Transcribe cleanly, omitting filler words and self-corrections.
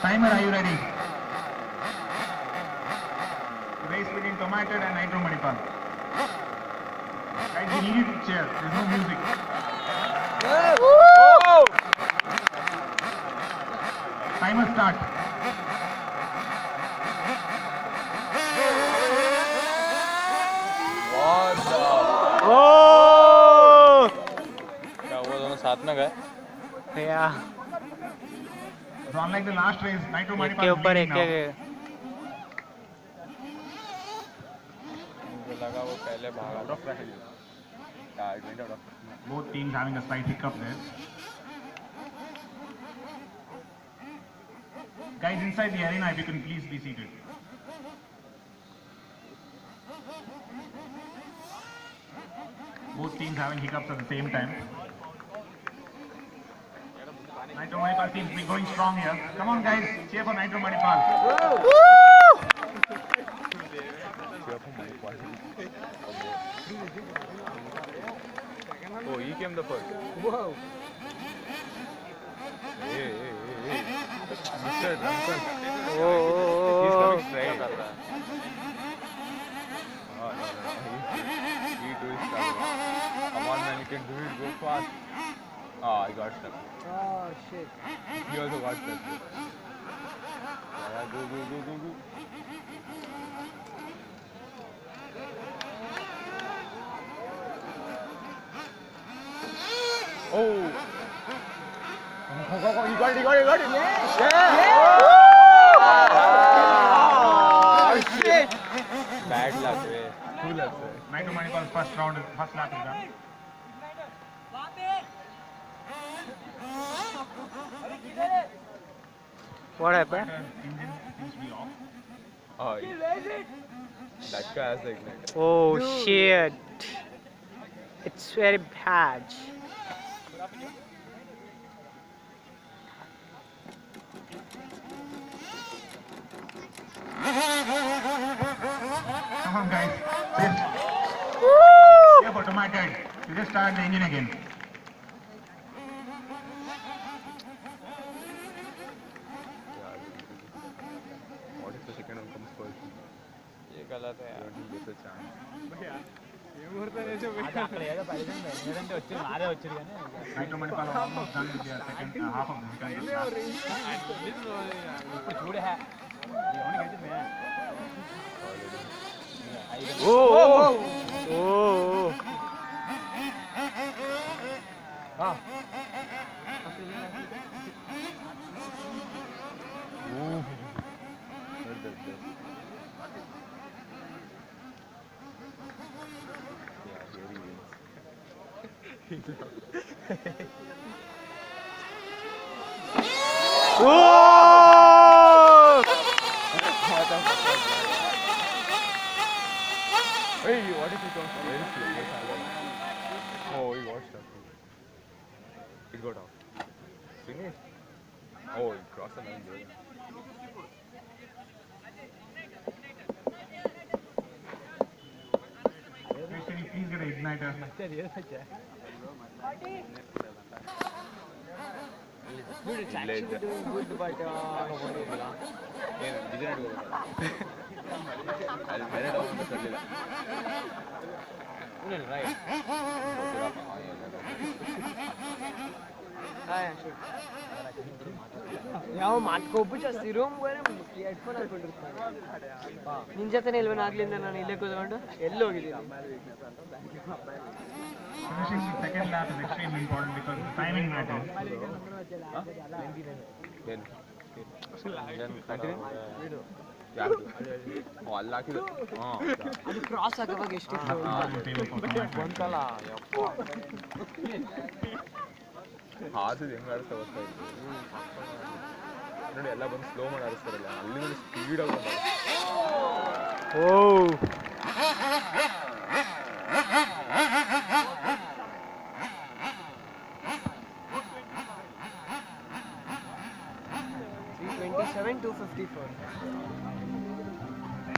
Timer, are you ready? Race between Tomated and Nitro Manipal. Guys, we need to cheer. There's no music. Timer start. क्या वो दोनों साथ में गए? So unlike the last race, Nitro एक Manipal के is ऊपर leading एक now. के मुझे लगा वो पहले भागा था। Both teams having a slight hiccup there. Guys inside the arena, if you can please be seated. Both teams having hiccups at the same time. Nitro Manipal seems to be going strong here. Come on guys, cheer for Nitro Manipal. Oh, he came the first. Whoa. Hey. Mr. Drunken. O He's coming straight. No. He do his stuff. Come on man, you can do it. Go fast. Ah, I got stuck. Oh shit. He also got stuck. Yeah, go. Oh! Go. You got it. Oh shit. Bad luck, way. Too luck, way. Nitro Manipal's first round, first lap is done. What happened? Engine seems to be off. Oh, that guy has the igniter. Oh shit. It's very bad. Come on guys, cheer for Tomated. You just start the engine again. What if the second one comes first? ये गलत है यार. Don't give a chance. Nitro Manipal are almost done with their second half of the second lap. Oh. Oh! Hey, what if he comes very slow? Oh, he got stuck. It got out. Finish. Oh, he crossed the line there. Guys, can you please get an igniter? Dude, it's actually doing good, but ಏನು design ಅಲ್ಲಿ ಬೇರೆ down ಅಂತ ಕರಲಿಲ್ಲ ಯಾವ ಮಾತ್ಕೊಬ್ಬು ಜಾಸ್ತಿ room headphone ಹಾಕೊಂಡಿರ್ತಾನೆ ನಿನ್ ಜೊತೆ ಇಲ್ವೇನು ಆಗ್ಲಿಂದ ನಾನು ಇಲ್ಲೇ ಕೂತ್ಕೊಂಡು ಎಲ್ಲಿ ಹೋಗಿದ್ದೀನಿ Finishing the second lap is extremely important because the timing matters. ಯಾರು ಅಲ್ಲಿ ಹಾಕಿದ್ದು ಹಾಂ ಅದು ಕ್ರಾಸ್ ಆಗುವಾಗ ಎಷ್ಟಿತ್ತು ಬಂತಲ್ಲ ಯಪ್ಪ ಹಾಸಿದ್ ಹೆಂಗೆ ಆಡಿಸ್ತಾ ಬರ್ತಾ ಇತ್ತು ನೋಡಿ ಎಲ್ಲ ಬಂದು ಸ್ಲೋ ಮಾಡಿ ಆಡಿಸ್ತಾರಲ್ಲ ಅಲ್ಲಿ ಸ್ಪೀಡಾಗಿ ಬಂದ Oh. 327 254